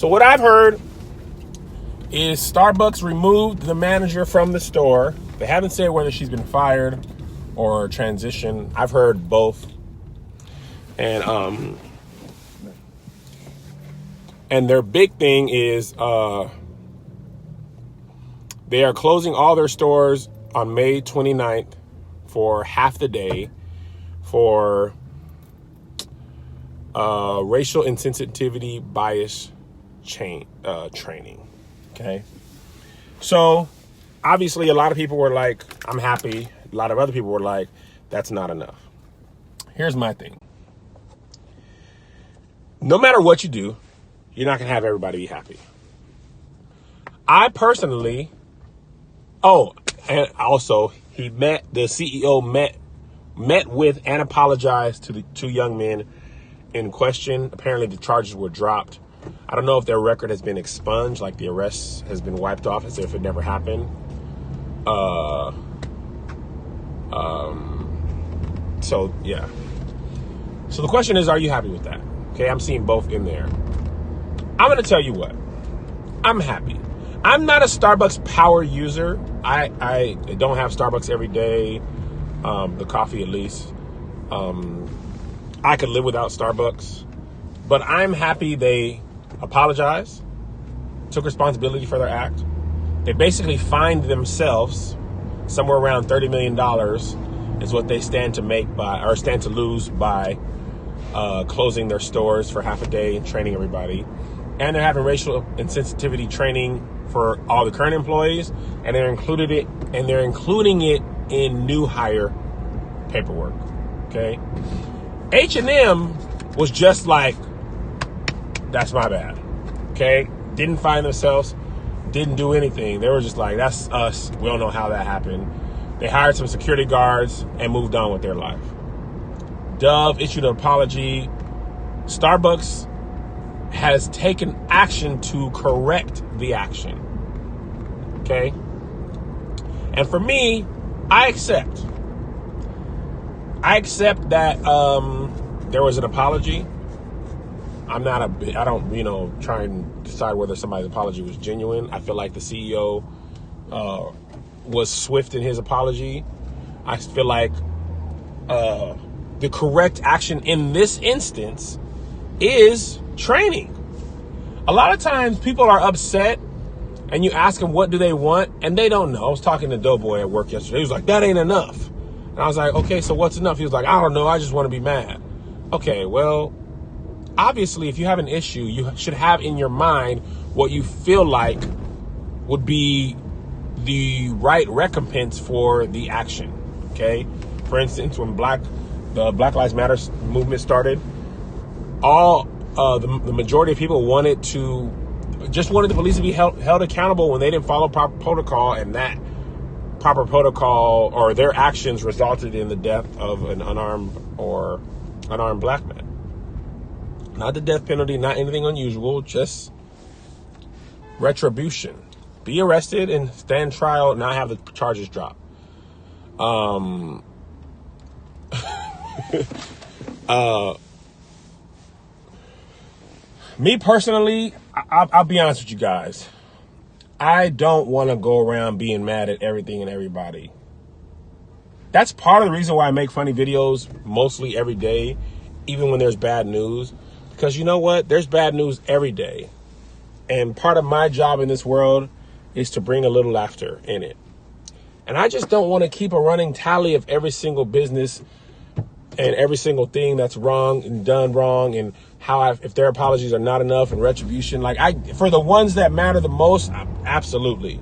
So what I've heard is Starbucks removed the manager from the store. They haven't said whether she's been fired or transitioned. I've heard both. And their big thing is they are closing all their stores on May 29th for half the day for racial insensitivity bias training. Okay. So obviously a lot of people were like, I'm happy. A lot of other people were like, that's not enough. Here's my thing. No matter what you do, you're not going to have everybody be happy. I personally, and also the CEO met with and apologized to the two young men in question. Apparently the charges were dropped. I don't know if their record has been expunged, like the arrest has been wiped off as if it never happened. So yeah. So the question is, are you happy with that? Okay, I'm seeing both in there. I'm going to tell you what. I'm happy. I'm not a Starbucks power user. I don't have Starbucks every day. The coffee at least. I could live without Starbucks. But I'm happy they apologized, took responsibility for their act. They basically fined themselves somewhere around $30 million is what they stand to lose by closing their stores for half a day and training everybody. And they're having racial insensitivity training for all the current employees, and they're including it in new hire paperwork. Okay. H&M was just like, that's my bad. Okay. Didn't find themselves, didn't do anything. They were just like, that's us. We don't know how that happened. They hired some security guards and moved on with their life. Dove issued an apology. Starbucks has taken action to correct the action. Okay? And for me, I accept that there was an apology. I don't, try and decide whether somebody's apology was genuine. I feel like the CEO was swift in his apology. I feel like the correct action in this instance is training. A lot of times people are upset and you ask them what do they want and they don't know. I was talking to Doughboy at work yesterday. He was like, that ain't enough. And I was like, okay, so what's enough? He was like, I don't know. I just want to be mad. Okay, well, obviously if you have an issue, you should have in your mind what you feel like would be the right recompense for the action. Okay. For instance, when the Black Lives Matter movement started, the majority of people wanted the police to be held accountable when they didn't follow proper protocol, and that proper protocol or their actions resulted in the death of an unarmed black man. Not the death penalty, not anything unusual, just retribution. Be arrested and stand trial, not have the charges dropped. Me personally, I'll be honest with you guys. I don't want to go around being mad at everything and everybody. That's part of the reason why I make funny videos mostly every day, even when there's bad news. Because you know what? There's bad news every day. And part of my job in this world is to bring a little laughter in it. And I just don't want to keep a running tally of every single business and every single thing that's wrong and done wrong, and if their apologies are not enough and retribution. For the ones that matter the most, absolutely.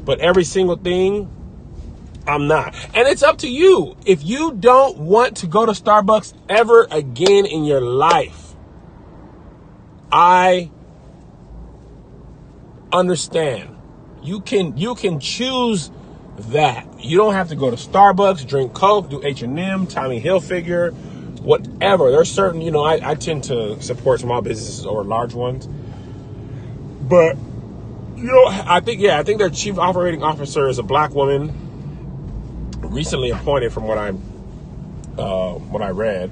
But every single thing, I'm not. And it's up to you. If you don't want to go to Starbucks ever again in your life, I understand. You can choose that. You don't have to go to Starbucks, drink Coke, do H&M, Tommy Hilfiger, whatever. There's certain, I tend to support small businesses over large ones. But, I think their chief operating officer is a black woman, recently appointed from what I read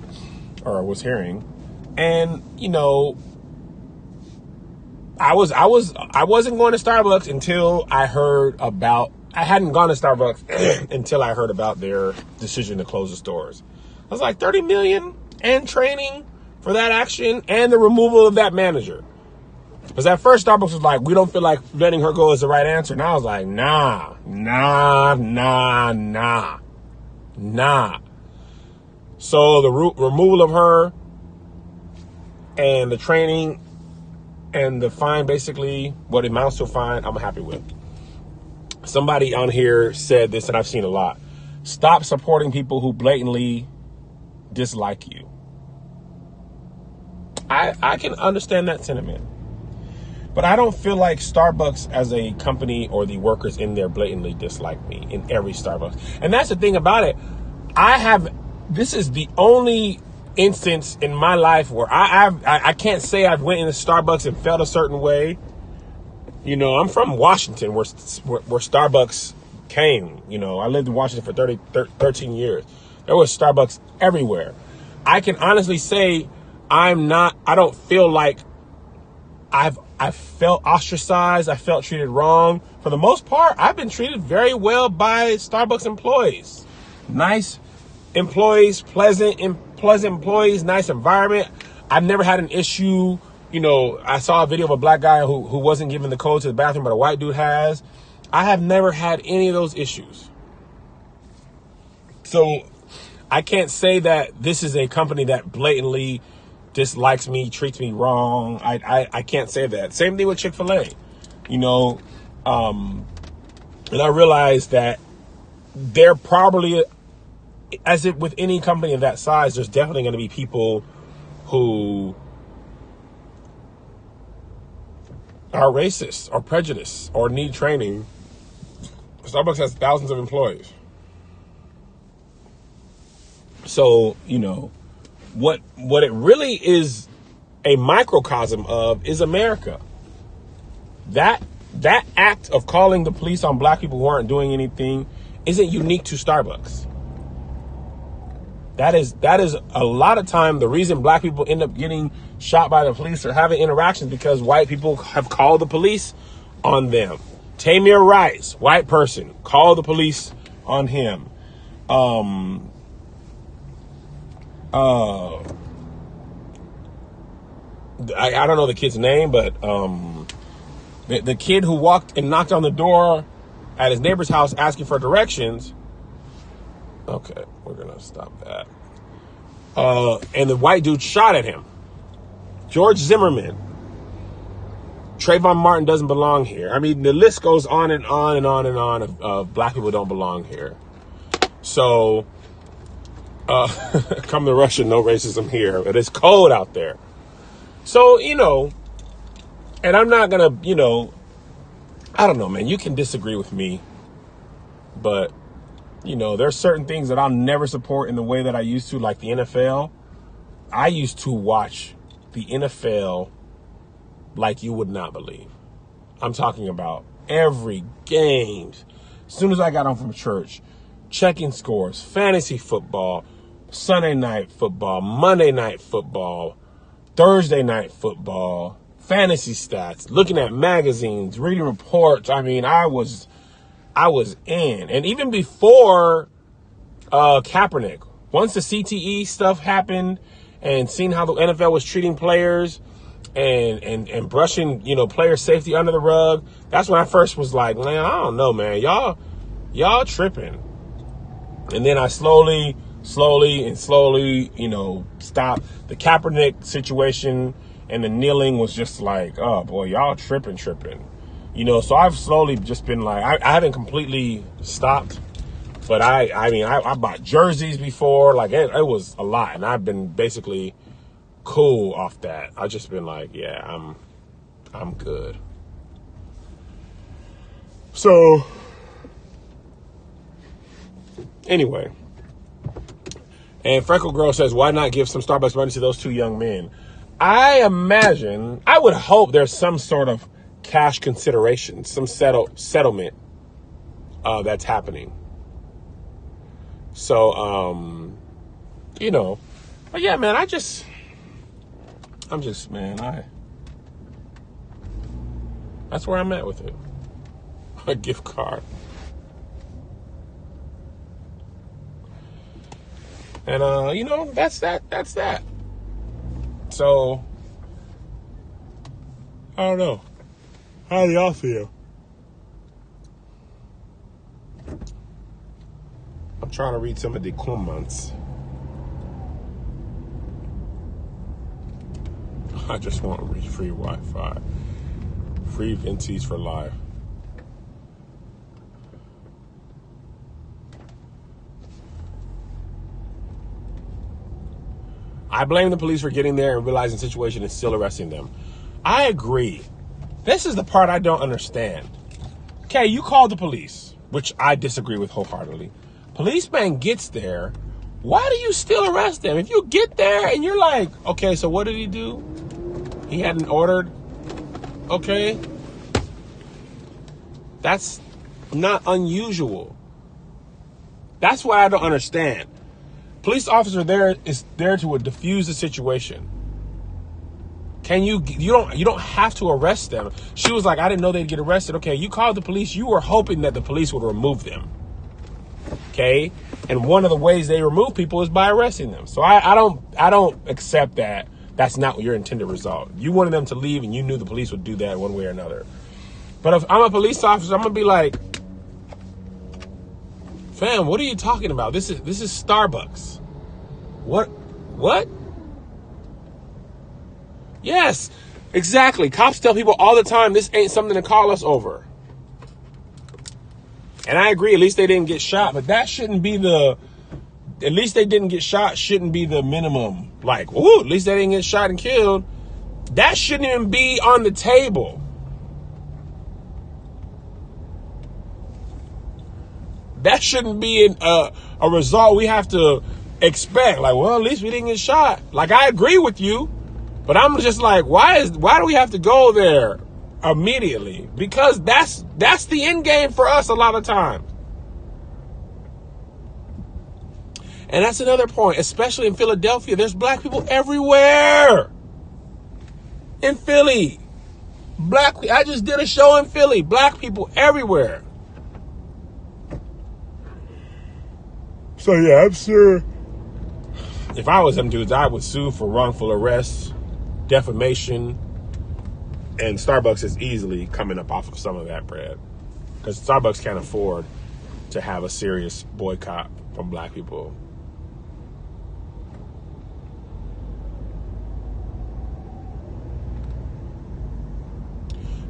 or was hearing. And, I wasn't going to Starbucks until I heard about. I hadn't gone to Starbucks until I heard about their decision to close the stores. I was like, 30 million and training for that action and the removal of that manager. Because at first Starbucks was like, we don't feel like letting her go is the right answer. And I was like, nah. So the removal of her and the training and the fine, basically what amounts to a fine, I'm happy with. Somebody on here said this, and I've seen a lot. Stop supporting people who blatantly dislike you. I can understand that sentiment. But I don't feel like Starbucks as a company or the workers in there blatantly dislike me in every Starbucks. And that's the thing about it. This is the only instance in my life where I can't say I've went into Starbucks and felt a certain way. You know, I'm from Washington where Starbucks came. You know, I lived in Washington for 13 years. There was Starbucks everywhere. I can honestly say I don't feel like I felt ostracized. I felt treated wrong. For the most part, I've been treated very well by Starbucks employees. Nice employees, pleasant employees, nice environment. I've never had an issue. You know, I saw a video of a black guy who wasn't given the code to the bathroom, but a white dude has. I have never had any of those issues. So I can't say that this is a company that blatantly dislikes me, treats me wrong. I can't say that. Same thing with Chick-fil-A. You know, and I realize that they're probably, as it with any company of that size, there's definitely going to be people who are racist or prejudiced or need training. Starbucks has thousands of employees. So, you know, what it really is a microcosm of is America. That act of calling the police on black people who aren't doing anything isn't unique to Starbucks. That is a lot of time the reason black people end up getting shot by the police or having interactions because white people have called the police on them. Tamir Rice, white person, called the police on him. I don't know the kid's name, but the kid who walked and knocked on the door at his neighbor's house asking for directions. Okay, we're gonna stop that. And the white dude shot at him. George Zimmerman. Trayvon Martin doesn't belong here. I mean, the list goes on and on and on and on of black people don't belong here. So, come to Russia, no racism here. But it's cold out there. So, you know, and I'm not going to, you know, I don't know, man. You can disagree with me. But, you know, there's certain things that I'll never support in the way that I used to, like the NFL. I used to watch the NFL like you would not believe. I'm talking about every game. As soon as I got home from church, checking scores, fantasy football, Sunday night football, Monday night football, Thursday night football, fantasy stats, looking at magazines, reading reports. I mean, I was in. And even before Kaepernick, once the CTE stuff happened and seeing how the NFL was treating players and brushing, you know, player safety under the rug, that's when I first was like, man, I don't know, man. Y'all tripping. And then I slowly, you know, stopped. The Kaepernick situation and the kneeling was just like, oh boy, y'all tripping. You know, so I've slowly just been like, I haven't completely stopped, but I mean, I bought jerseys before, like it was a lot, and I've been basically cool off that. I've just been like, yeah, I'm good. So, anyway, and Freckle Girl says, why not give some Starbucks money to those two young men? I would hope there's some sort of cash consideration, some settlement that's happening. So, you know, but yeah, man, That's where I'm at with it. A gift card. And, that's that. So, I don't know. How do y'all feel? I'm trying to read some of the comments. I just want free Wi-Fi. Free Venties for life. I blame the police for getting there and realizing the situation and still arresting them. I agree. This is the part I don't understand. Okay, you called the police, which I disagree with wholeheartedly. Policeman gets there. Why do you still arrest them? If you get there and you're like, okay, so what did he do? He hadn't ordered. Okay. That's not unusual. That's why I don't understand. Police officer is there to diffuse the situation. You don't have to arrest them. She was like, I didn't know they'd get arrested. Okay, you called the police. You were hoping that the police would remove them. Okay? And one of the ways they remove people is by arresting them. So I don't accept that. That's not your intended result. You wanted them to leave and you knew the police would do that one way or another. But if I'm a police officer, I'm gonna be like, fam, what are you talking about? This is Starbucks. What? Yes, exactly. Cops tell people all the time, this ain't something to call us over. And I agree, at least they didn't get shot, but that shouldn't be at least they didn't get shot shouldn't be the minimum. Like, ooh, at least they didn't get shot and killed. That shouldn't even be on the table. That shouldn't be a result we have to expect. Like, well, at least we didn't get shot. Like, I agree with you, but I'm just like, why do we have to go there immediately? Because that's the end game for us a lot of times. And that's another point, especially in Philadelphia. There's black people everywhere. In Philly. I just did a show in Philly. Black people everywhere. So yeah, I'm sure if I was them dudes, I would sue for wrongful arrest, defamation, and Starbucks is easily coming up off of some of that bread. Because Starbucks can't afford to have a serious boycott from black people.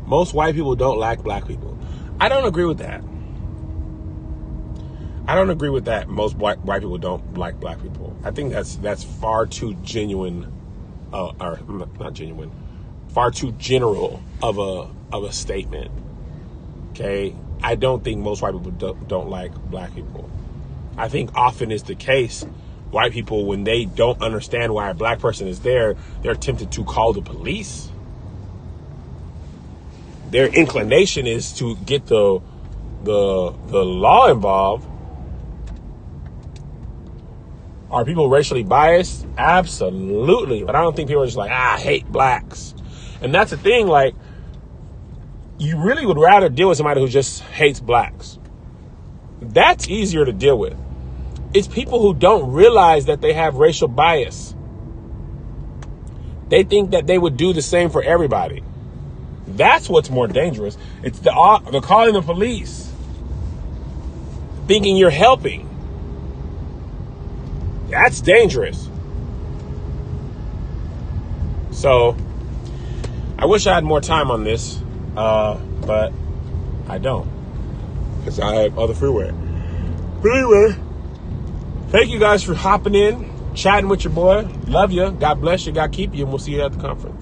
Most white people don't like black people. I don't agree with that. Most white people don't like black people. I think that's far too genuine, or not genuine, far too general of a statement. Okay, I don't think most white people don't like black people. I think often is the case. White people, when they don't understand why a black person is there, they're tempted to call the police. Their inclination is to get the law involved. Are people racially biased? Absolutely. But I don't think people are just like, I hate blacks. And that's the thing, like, you really would rather deal with somebody who just hates blacks. That's easier to deal with. It's people who don't realize that they have racial bias. They think that they would do the same for everybody. That's what's more dangerous. It's the calling the police, thinking you're helping. That's dangerous. So, I wish I had more time on this, but I don't, because I have other freeway. But anyway, thank you guys for hopping in, chatting with your boy. Love you. God bless you. God keep you. And we'll see you at the conference.